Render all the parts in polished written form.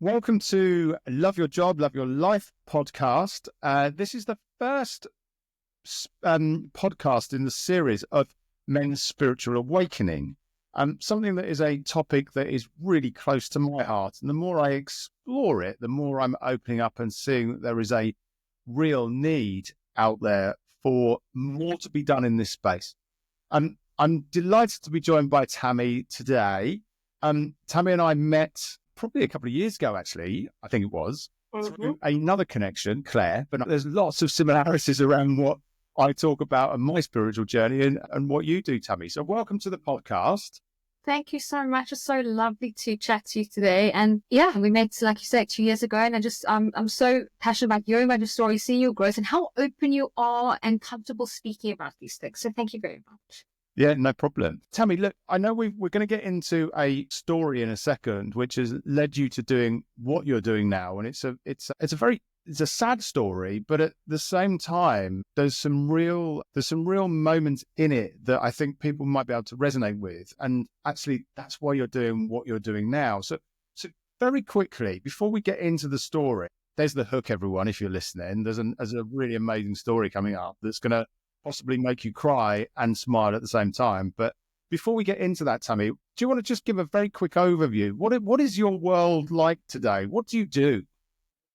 Welcome to Love Your Job, Love Your Life podcast. This is the first podcast in the series of men's spiritual awakening. Something that is a topic that is really close to my heart. And the more I explore it, the more I'm opening up and seeing that there is a real need out there for more to be done in this space. I'm delighted to be joined by Tammi today. Tammi and I met probably a couple of years ago, actually, I think it was, through another connection, Claire, but there's lots of similarities around what I talk about and my spiritual journey and what you do, Tammi. So welcome to the podcast. Thank you so much. It's so lovely to chat to you today. And yeah, we met, like you said, 2 years ago, and I'm so passionate about hearing about your story, seeing your growth and how open you are and comfortable speaking about these things. So thank you very much. Yeah, no problem. Tammi, look, I know we're going to get into a story in a second, which has led you to doing what you're doing now, and it's a sad story, but at the same time, there's some real moments in it that I think people might be able to resonate with, and actually, that's why you're doing what you're doing now. So very quickly, before we get into the story, there's the hook, everyone. If you're listening, there's a really amazing story coming up that's going to possibly make you cry and smile at the same time. But before we get into that, Tammi, do you want to just give a very quick overview? What is your world like today? What do you do?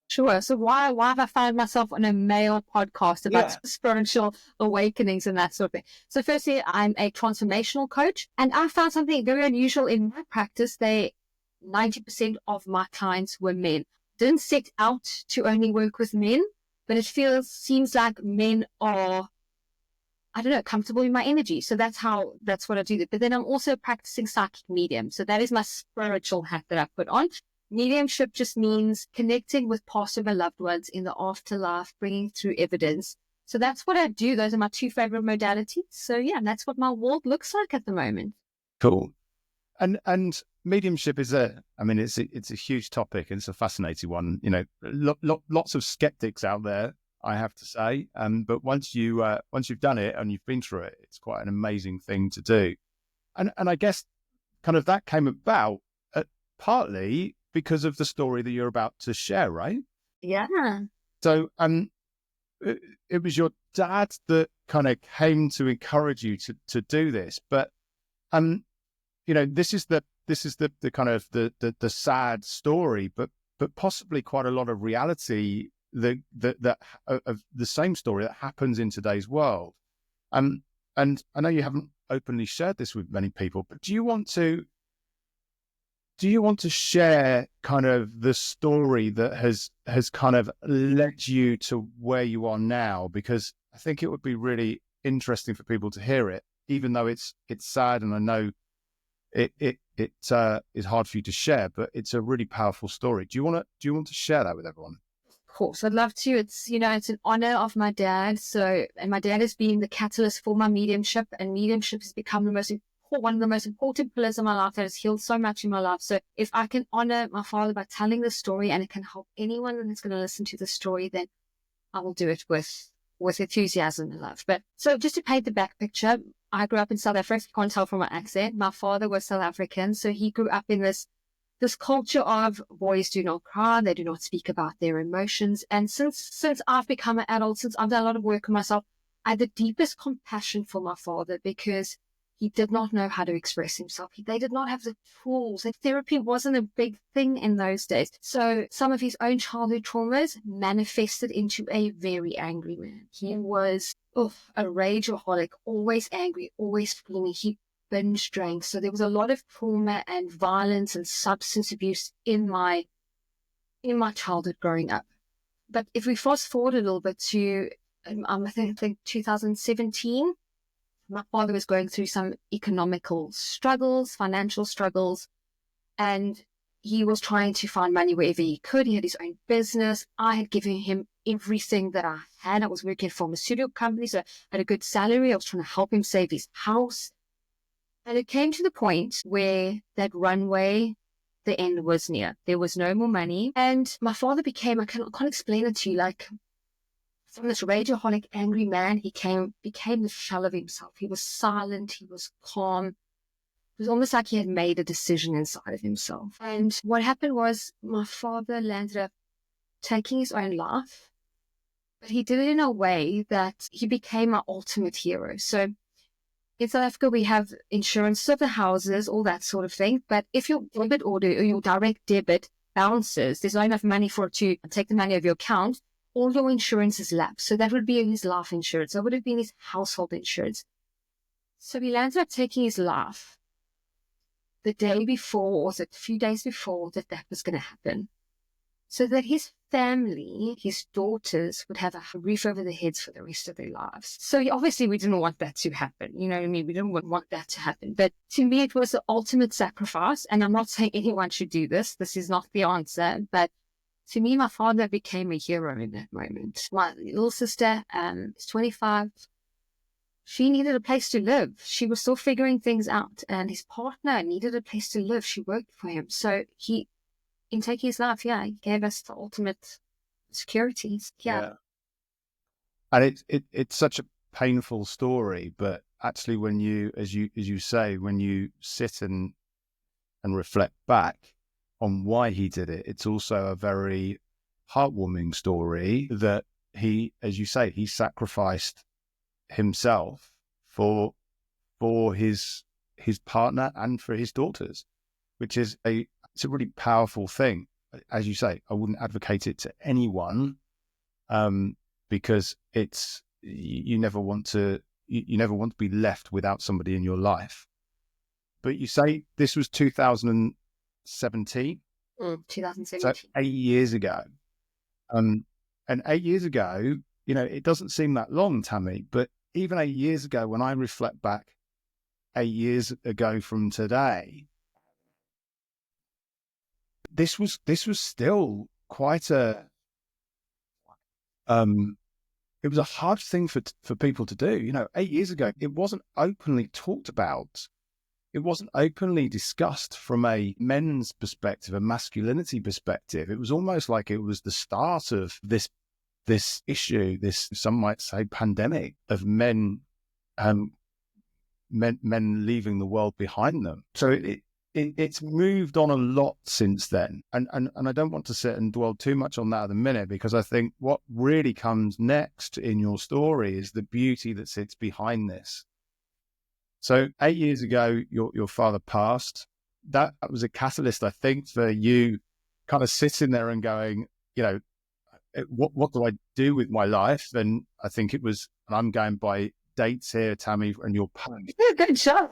Sure. So why have I found myself on a male podcast about spiritual awakenings and that sort of thing? So firstly, I'm a transformational coach, and I found something very unusual in my practice. 90% of my clients were men. Didn't set out to only work with men, but it seems like men are, I don't know, comfortable in my energy. So that's what I do. But then I'm also practicing psychic medium. So that is my spiritual hat that I put on. Mediumship just means connecting with past or loved ones in the afterlife, bringing through evidence. So that's what I do. Those are my two favorite modalities. So yeah, that's what my world looks like at the moment. Cool. And mediumship is it's a huge topic, and it's a fascinating one. You know, lots of skeptics out there, I have to say. But once you've done it and you've been through it, it's quite an amazing thing to do. And I guess kind of that came about partly because of the story that you're about to share, right? Yeah. So it was your dad that kind of came to encourage you to do this. But this is the kind of the sad story, but possibly quite a lot of reality that of the same story that happens in today's world. And I know you haven't openly shared this with many people, but do you want to share kind of the story that has kind of led you to where you are now? Because I think it would be really interesting for people to hear it, even though it's sad, and I know it is hard for you to share, but it's a really powerful story. Do you want to share that with everyone? Of course, I'd love to. It's an honor of my dad. And my dad has been the catalyst for my mediumship, and mediumship has become one of the most important pillars of my life that has healed so much in my life. So if I can honor my father by telling the story, and it can help anyone that's going to listen to the story, then I will do it with enthusiasm and love. But so just to paint the back picture, I grew up in South Africa. You can't tell from my accent. My father was South African, so he grew up in this culture of boys do not cry, they do not speak about their emotions. And since I've become an adult, since I've done a lot of work on myself, I had the deepest compassion for my father, because he did not know how to express himself. They did not have the tools. Therapy wasn't a big thing in those days. So some of his own childhood traumas manifested into a very angry man. He was a rageaholic, always angry, always fuming. He binge drank. So there was a lot of trauma and violence and substance abuse in my childhood growing up. But if we fast forward a little bit to, I think 2017, my father was going through some economical struggles, financial struggles, and he was trying to find money wherever he could. He had his own business. I had given him everything that I had. I was working at a pharmaceutical company, so I had a good salary. I was trying to help him save his house. And it came to the point where that runway, the end was near. There was no more money. And my father became, I can't explain it to you, like from this rageaholic, angry man, he became the shell of himself. He was silent. He was calm. It was almost like he had made a decision inside of himself. And what happened was my father landed up taking his own life, but he did it in a way that he became my ultimate hero. So in South Africa, we have insurance of the houses, all that sort of thing. But if your debit order or your direct debit bounces, there's not enough money for it to take the money of your account, all your insurance is lapsed. So that would be his life insurance. That would have been his household insurance. So he landed up taking his life the day before, or was it a few days before, that was going to happen. So that his family, his daughters, would have a roof over their heads for the rest of their lives. So obviously we didn't want that to happen. You know what I mean? We didn't want that to happen. But to me, it was the ultimate sacrifice. And I'm not saying anyone should do this. This is not the answer. But to me, my father became a hero in that moment. My little sister is 25. She needed a place to live. She was still figuring things out. And his partner needed a place to live. She worked for him. So in taking his life, he gave us the ultimate security. Yeah. And it's such a painful story, but actually when you, as you say, when you sit and reflect back on why he did it, it's also a very heartwarming story that he, as you say, he sacrificed himself for his partner and for his daughters, which is it's a really powerful thing. As you say, I wouldn't advocate it to anyone, because it's you never want to be left without somebody in your life. But you say this was 2017, 2017, so 8 years ago, and 8 years ago, it doesn't seem that long, Tammi, but even 8 years ago, when I reflect back 8 years ago from today, this was still quite it was a hard thing for people to do. 8 years ago, it wasn't openly talked about. It wasn't openly discussed from a men's perspective, a masculinity perspective. It was almost like it was the start of this issue, this, some might say, pandemic of men leaving the world behind them. So it's moved on a lot since then. And I don't want to sit and dwell too much on that at the minute, because I think what really comes next in your story is the beauty that sits behind this. So 8 years ago, your father passed. That was a catalyst, I think, for you kind of sitting there and going, what do I do with my life? And I think it was, and I'm going by dates here, Tammi, and your post. Good job.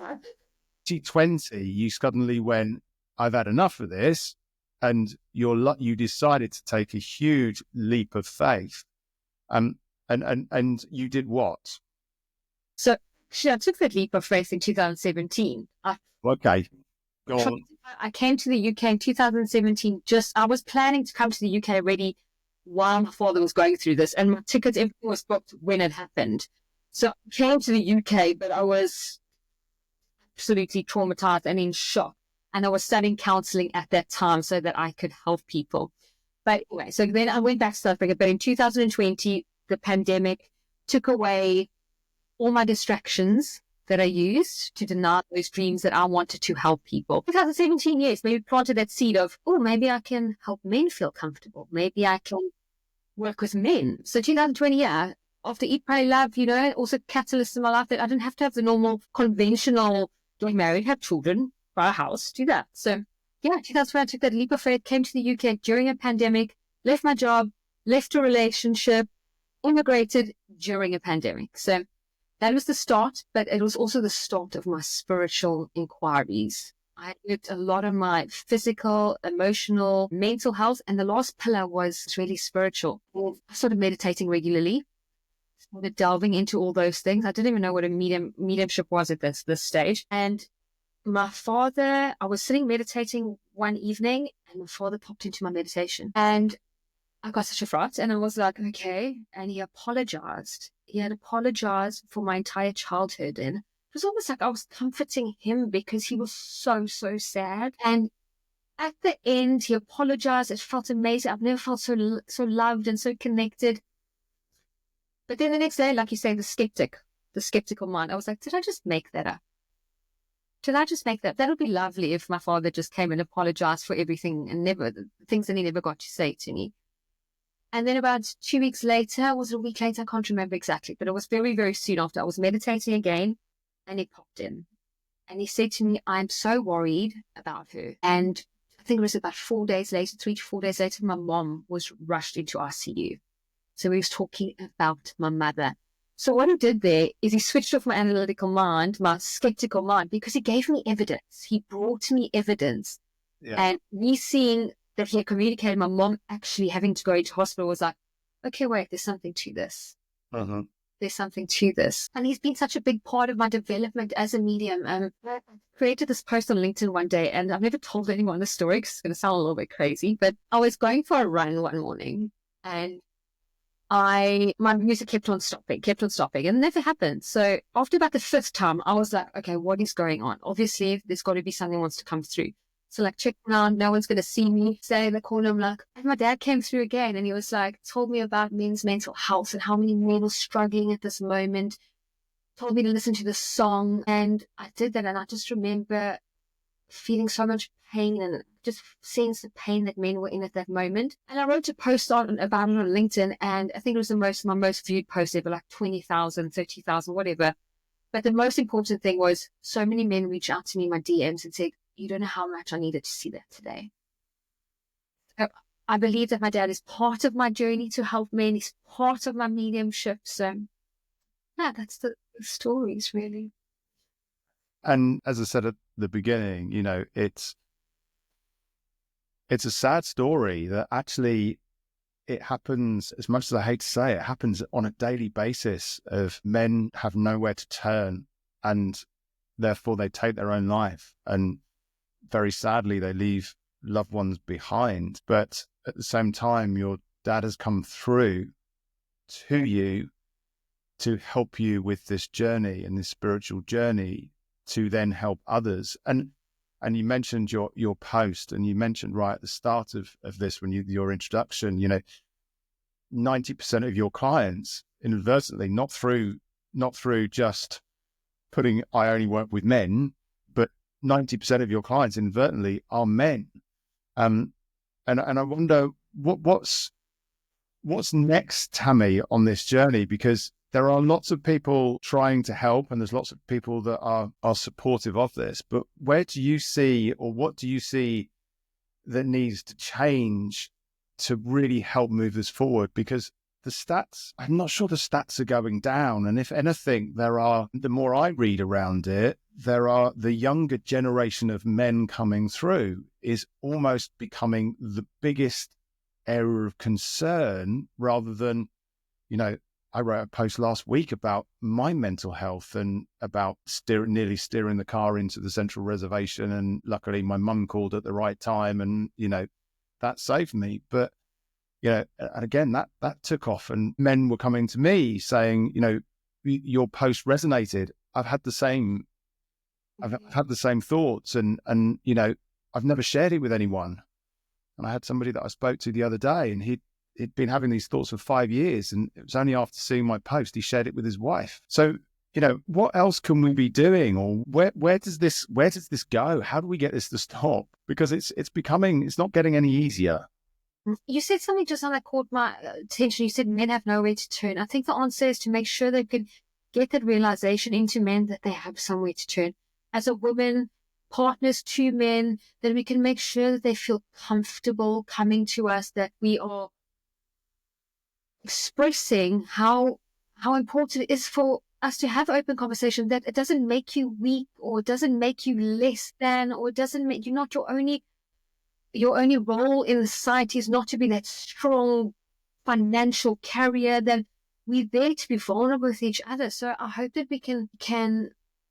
2020, you suddenly went, I've had enough of this, and you decided to take a huge leap of faith. And you did what? So I took that leap of faith in 2017. Okay, go on. I came to the UK in 2017. I was planning to come to the UK already while my father was going through this, and my tickets, everything was booked when it happened. So I came to the UK, but I was absolutely traumatized and in shock. And I was studying counseling at that time so that I could help people. But anyway, so then I went back to South Africa. But in 2020, the pandemic took away all my distractions that I used to deny those dreams that I wanted to help people. 2017, yes, maybe planted that seed of, maybe I can help men feel comfortable. Maybe I can work with men. So 2020, after Eat, Pray, Love, also catalyst in my life that I didn't have to have the normal conventional, get married, have children, buy a house, do that. So 2020, I took that leap of faith, came to the UK during a pandemic, left my job, left a relationship, immigrated during a pandemic. So that was the start, but it was also the start of my spiritual inquiries. I looked a lot of my physical, emotional, mental health, and the last pillar was really spiritual. I started meditating regularly, started delving into all those things. I didn't even know what a mediumship was at this stage. And my father, I was sitting meditating one evening, and my father popped into my meditation. And I got such a fright, and I was like, okay. And he apologized. He had apologized for my entire childhood. And it was almost like I was comforting him because he was so, so sad. And at the end, he apologized. It felt amazing. I've never felt so loved and so connected. But then the next day, like you say, the skeptical mind, I was like, did I just make that up? did I just make that? That would be lovely if my father just came and apologized for everything and never, the things that he never got to say to me. And then about 2 weeks later, was it a week later? I can't remember exactly, but it was very, very soon after. I was meditating again, and he popped in. And he said to me, I'm so worried about her. And I think it was about 4 days later, 3 to 4 days later, my mom was rushed into ICU. So he was talking about my mother. So what he did there is he switched off my analytical mind, my skeptical mind, because he gave me evidence. He brought me evidence. Yeah. And me seeing that he had communicated my mom actually having to go into hospital was like, okay, wait, there's something to this. There's something to this. And he's been such a big part of my development as a medium. I created this post on LinkedIn one day, and I've never told anyone the story because it's going to sound a little bit crazy, but I was going for a run one morning, and my music kept on stopping, and it never happened. So after about the 5th time, I was like, okay, what is going on? Obviously, there's got to be something that wants to come through. So like check around, no one's going to see me, stay in the corner. I'm like, and my dad came through again, and he was like, told me about men's mental health and how many men were struggling at this moment, told me to listen to the song. And I did that. And I just remember feeling so much pain and just sense the pain that men were in at that moment. And I wrote a post about it on LinkedIn, and I think it was my most viewed post ever, like 20,000, 30,000, whatever. But the most important thing was so many men reached out to me in my DMs and said, you don't know how much I needed to see that today. I believe that my dad is part of my journey to help men. He's part of my mediumship. So, yeah, that's the stories, really. And as I said at the beginning, it's a sad story that actually it happens, as much as I hate to say it happens on a daily basis of men have nowhere to turn, and therefore they take their own life. And very sadly, they leave loved ones behind. But at the same time, your dad has come through to you to help you with this journey and this spiritual journey to then help others. And you mentioned your post, and you mentioned right at the start of this, when your introduction, 90% of your clients inadvertently, not through just putting I only work with men, but 90% of your clients inadvertently are men. And I wonder what's next, Tammi, on this journey, because there are lots of people trying to help, and there's lots of people that are supportive of this. But where do you see, or what do you see that needs to change to really help move this forward? Because the stats, I'm not sure the stats are going down. And if anything, the more I read around it, the younger generation of men coming through is almost becoming the biggest area of concern, rather than, I wrote a post last week about my mental health and about nearly steering the car into the central reservation. And luckily my mum called at the right time, and, that saved me. But, and again, that took off, and men were coming to me saying, your post resonated. I've had the same thoughts, and I've never shared it with anyone. And I had somebody that I spoke to the other day, and he'd been having these thoughts for 5 years, and it was only after seeing my post he shared it with his wife. So, what else can we be doing, or where does this go? How do we get this to stop? Because it's not getting any easier. You said something just now that caught my attention. You said men have nowhere to turn. I think the answer is to make sure they can get that realization into men that they have somewhere to turn. As a woman, partners to men, that we can make sure that they feel comfortable coming to us, that we are expressing how important it is for us to have open conversation, that it doesn't make you weak, or it doesn't make you less than, or it doesn't make you not your only role in society is not to be that strong financial carrier, that we're there to be vulnerable with each other. So I hope that we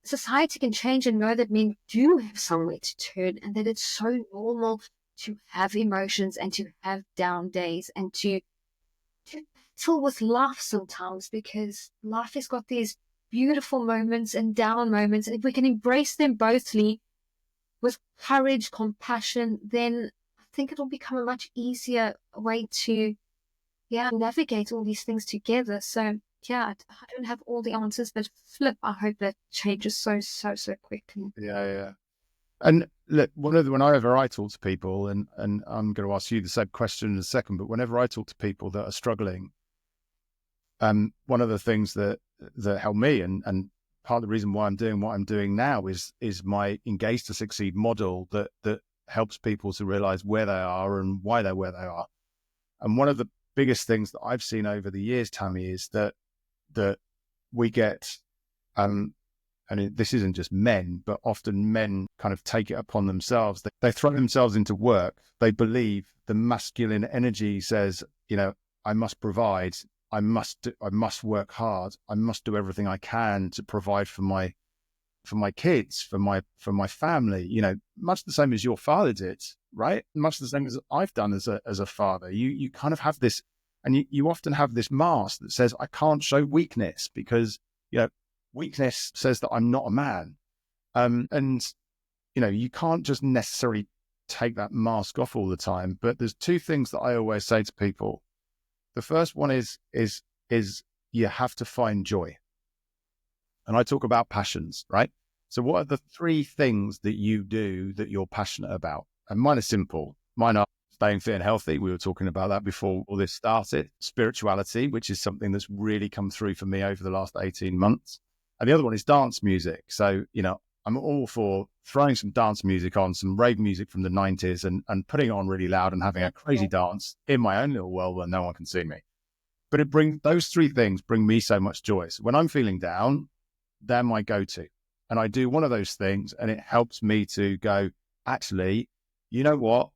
society can change and know that men do have somewhere to turn, and that it's so normal to have emotions and to have down days, and to battle with life sometimes, because life has got these beautiful moments and down moments. And if we can embrace them bothly with courage, compassion, then I think it'll become a much easier way to navigate all these things together. So yeah, I don't have all the answers, but flip, I hope that changes so quickly. Yeah. And look, whenever I talk to people, and I'm going to ask you the same question in a second, but whenever I talk to people that are struggling, one of the things that help me, and part of the reason why I'm doing what I'm doing now is my Engage to Succeed model that helps people to realize where they are and why they're where they are. And one of the biggest things that I've seen over the years, Tammi, is that we get, and this isn't just men, but often men kind of take it upon themselves. They throw themselves into work. They believe the masculine energy says, I must provide. I must work hard. I must do everything I can to provide for my kids, for my family. Much the same as your father did, right? Much the same as I've done as a father. You kind of have this, and you often have this mask that says, I can't show weakness because weakness says that I'm not a man. And you can't just necessarily take that mask off all the time. But there's two things that I always say to people. The first one is you have to find joy. And I talk about passions, right? So what are the three things that you do that you're passionate about? And mine are simple. Mine are staying fit and healthy. We were talking about that before all this started. Spirituality, which is something that's really come through for me over the last 18 months. And the other one is dance music. So, I'm all for throwing some dance music on, some rave music from the 90s and putting it on really loud and having a crazy dance in my own little world where no one can see me. But those three things bring me so much joy. So when I'm feeling down, they're my go-to. And I do one of those things and it helps me to go, actually, you know what?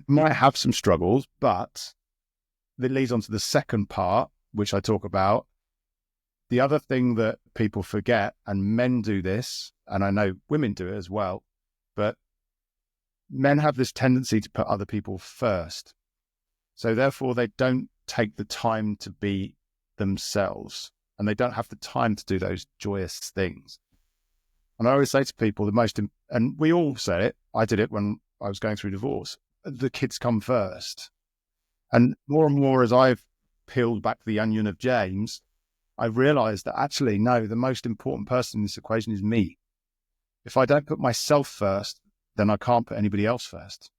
Might have some struggles, but that leads on to the second part, which I talk about. The other thing that people forget, and men do this, and I know women do it as well, but men have this tendency to put other people first. So therefore, they don't take the time to be themselves, and they don't have the time to do those joyous things. And I always say to people, and we all say it, I did it when I was going through divorce, the kids come first. And more as I've peeled back the onion of James, I've realized that actually, no, the most important person in this equation is me. If I don't put myself first, then I can't put anybody else first.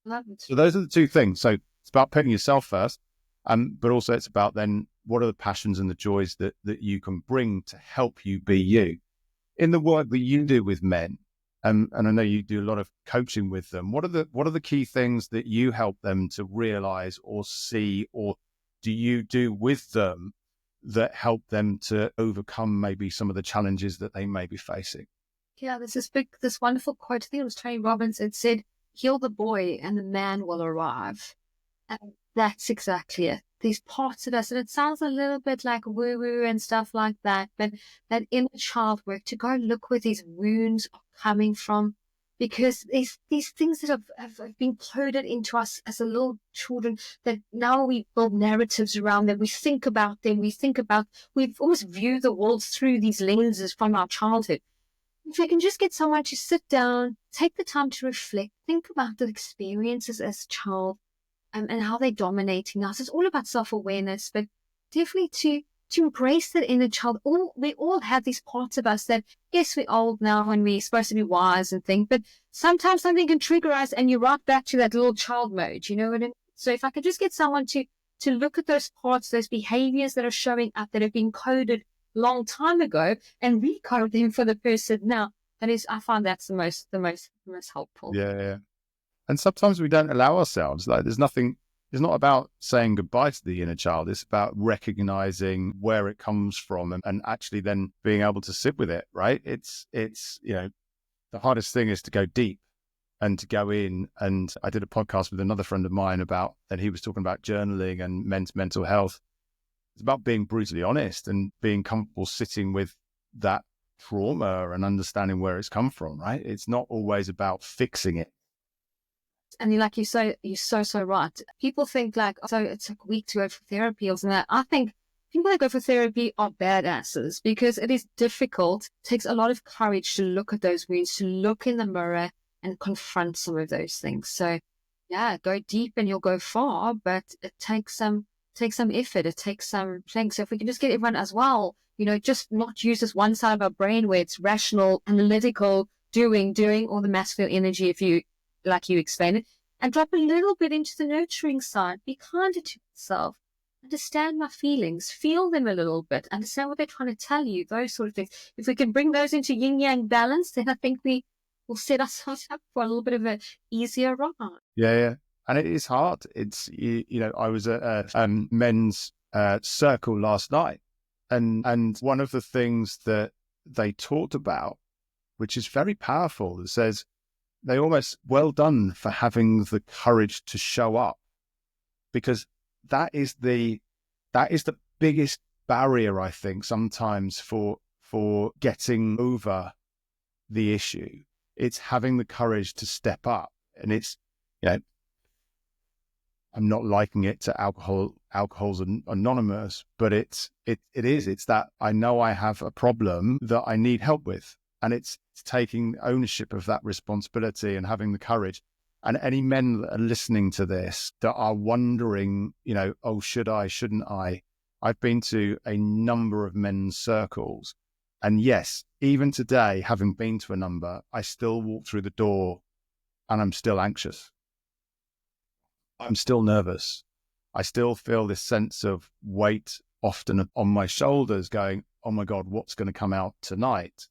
Love it. So those are the two things. So it's about putting yourself first, but also it's about then what are the passions and the joys that you can bring to help you be you. In the work that you do with men, and I know you do a lot of coaching with them, what are the key things that you help them to realize or see, or do you do with them that help them to overcome maybe some of the challenges that they may be facing? Yeah, there's this wonderful quote. I think it was Tony Robbins. It said, "Heal the boy, and the man will arrive." And that's exactly it. These parts of us, and it sounds a little bit like woo-woo and stuff like that, but that inner child work, to go look where these wounds are coming from, because these things that have been coded into us as a little children, that now we build narratives around them, we think about them, we've always viewed the world through these lenses from our childhood. If I can just get someone to sit down, take the time to reflect, think about the experiences as a child, and how they're dominating us. It's all about self-awareness, but definitely to embrace that inner child. We all have these parts of us that, yes, we're old now and we're supposed to be wise and think, but sometimes something can trigger us and you're right back to that little child mode, you know what I mean? So if I could just get someone to look at those parts, those behaviors that are showing up that have been coded long time ago and recode them for the person now, I find that's the most helpful. Yeah. And sometimes we don't allow ourselves, like it's not about saying goodbye to the inner child. It's about recognizing where it comes from and actually then being able to sit with it, right? It's the hardest thing is to go deep and to go in. And I did a podcast with another friend of mine and he was talking about journaling and men's mental health. It's about being brutally honest and being comfortable sitting with that trauma and understanding where it's come from, right? It's not always about fixing it. And you're so right. People think like, so it's a week to go for therapy or something. I think people that go for therapy are badasses because it is difficult. It takes a lot of courage to look at those wounds, to look in the mirror and confront some of those things. So yeah, go deep and you'll go far, but it takes some takes some effort. It takes some things. So if we can just get everyone as well, just not use this one side of our brain where it's rational, analytical, doing all the masculine energy, if you, like you explained it, and drop a little bit into the nurturing side. Be kinder to yourself. Understand my feelings, feel them a little bit, understand what they're trying to tell you, those sort of things. If we can bring those into yin-yang balance, then I think we will set ourselves up for a little bit of an easier ride. Yeah. And it is hard. It's, I was at a men's circle last night, and one of the things that they talked about, which is very powerful, it says they almost, well done for having the courage to show up, because that is the biggest barrier, I think, sometimes for getting over the issue. It's having the courage to step up. And it's, I'm not liking it to Alcohol's Anonymous, but it's that I know I have a problem that I need help with. And it's taking ownership of that responsibility and having the courage. And any men that are listening to this that are wondering, oh, should I, shouldn't I? I've been to a number of men's circles. And yes, even today, having been to a number, I still walk through the door and I'm still anxious. I'm still nervous. I still feel this sense of weight often on my shoulders going, oh my God, what's going to come out tonight?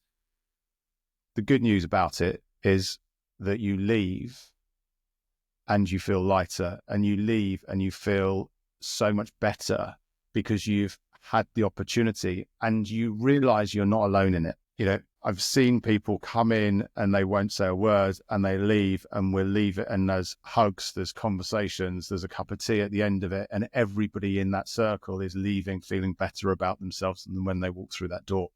The good news about it is that you leave and you feel lighter, and you leave and you feel so much better because you've had the opportunity and you realize you're not alone in it. I've seen people come in and they won't say a word and they leave, and we'll leave it, and there's hugs, there's conversations, there's a cup of tea at the end of it, and everybody in that circle is leaving feeling better about themselves than when they walk through that door.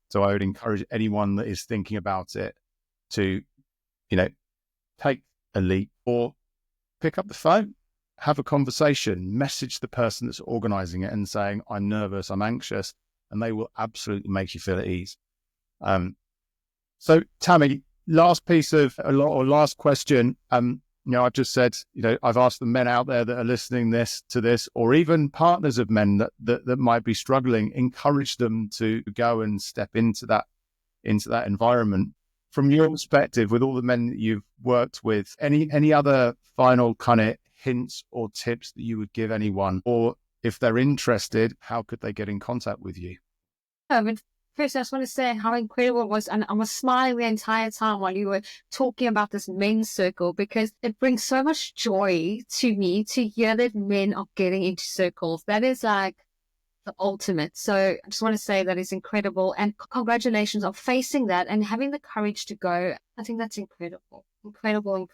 So I would encourage anyone that is thinking about it to, take a leap, or pick up the phone, have a conversation, message the person that's organizing it and saying, I'm nervous, I'm anxious, and they will absolutely make you feel at ease. So Tammi, last question. I've just said, I've asked the men out there that are listening to this, or even partners of men that might be struggling, encourage them to go and step into that environment. From your perspective, with all the men that you've worked with, any other final kind of hints or tips that you would give anyone, or if they're interested, how could they get in contact with you? First, I just want to say how incredible it was, and I was smiling the entire time while you were talking about this men's circle, because it brings so much joy to me to hear that men are getting into circles. That is like the ultimate. So I just want to say that is incredible, and congratulations on facing that and having the courage to go. I think that's incredible. Incredible.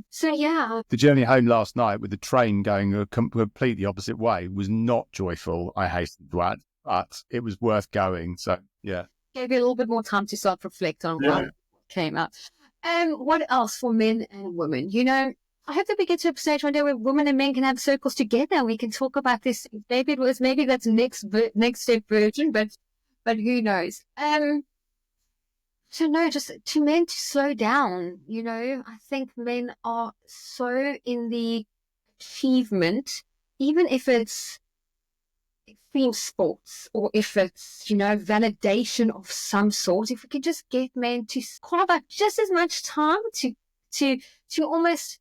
So yeah. The journey home last night with the train going a completely opposite way was not joyful, I hasten to add, but it was worth going. So yeah. Gave you a little bit more time to self-reflect on what came out. What else for men and women? I hope that we get to a stage one day where women and men can have circles together and we can talk about this. Maybe that's next step version, but who knows? So no, just to men to slow down. I think men are so in the achievement, even if it's extreme sports or if it's, validation of some sort. If we could just get men to carve out just as much time to almost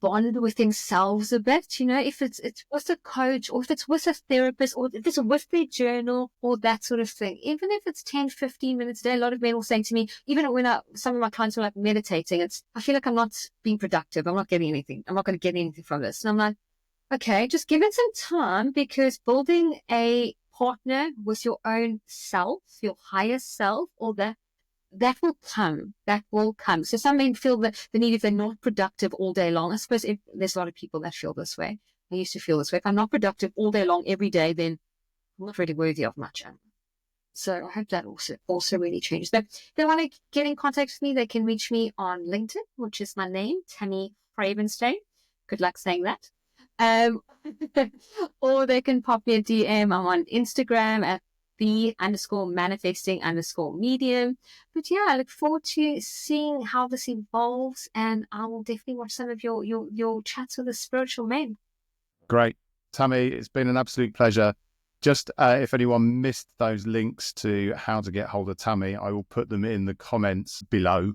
bond with themselves a bit, if it's with a coach, or if it's with a therapist, or if it's with their journal, or that sort of thing. Even if it's 10, 15 minutes a day, a lot of men will say to me, even when some of my clients are like meditating, I feel like I'm not being productive. I'm not getting anything. I'm not going to get anything from this. And I'm like, okay, just give it some time, because building a partner with your own self, your higher self, or that will come. So some men feel the need if they're not productive all day long. I suppose there's a lot of people that feel this way. I used to feel this way. If I'm not productive all day long, every day, then I'm not really worthy of much. So I hope that also really changes. But if they want to get in contact with me, they can reach me on LinkedIn, which is my name, Tammi Greyvensteyn. Good luck saying that. Or they can pop me a DM. I'm on Instagram at _manifesting_medium. But yeah, I look forward to seeing how this evolves, and I will definitely watch some of your chats with the spiritual men. Great. Tammi, it's been an absolute pleasure. Just if anyone missed those links to how to get hold of Tammi, I will put them in the comments below.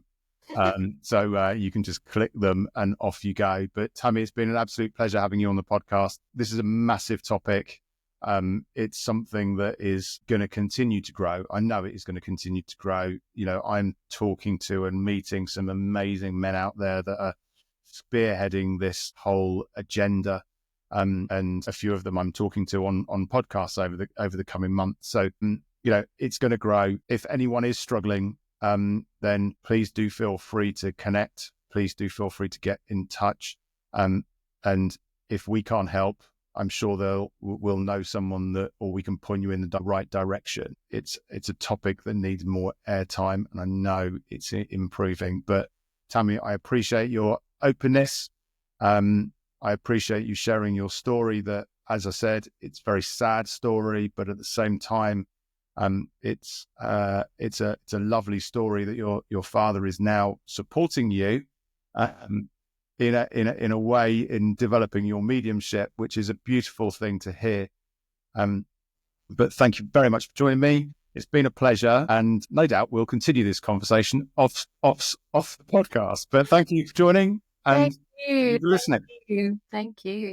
So you can just click them and off you go. But Tammi, it's been an absolute pleasure having you on the podcast. This is a massive topic. It's something that is going to continue to grow. I know it is going to continue to grow. You know, I'm talking to and meeting some amazing men out there that are spearheading this whole agenda. And a few of them I'm talking to on podcasts over the coming months. So, you know, it's going to grow. If anyone is struggling, then please do feel free to connect. Please do feel free to get in touch. And if we can't help, I'm sure we'll know someone or we can point you in the right direction. It's a topic that needs more airtime, and I know it's improving. But Tammi, I appreciate your openness. I appreciate you sharing your story that, as I said, it's a very sad story, but at the same time, it's a lovely story that your father is now supporting you in a way in developing your mediumship, which is a beautiful thing to hear. But thank you very much for joining me. It's been a pleasure, and no doubt we'll continue this conversation off the podcast. But thank you for joining and Thank you. listening. Thank you. Thank you.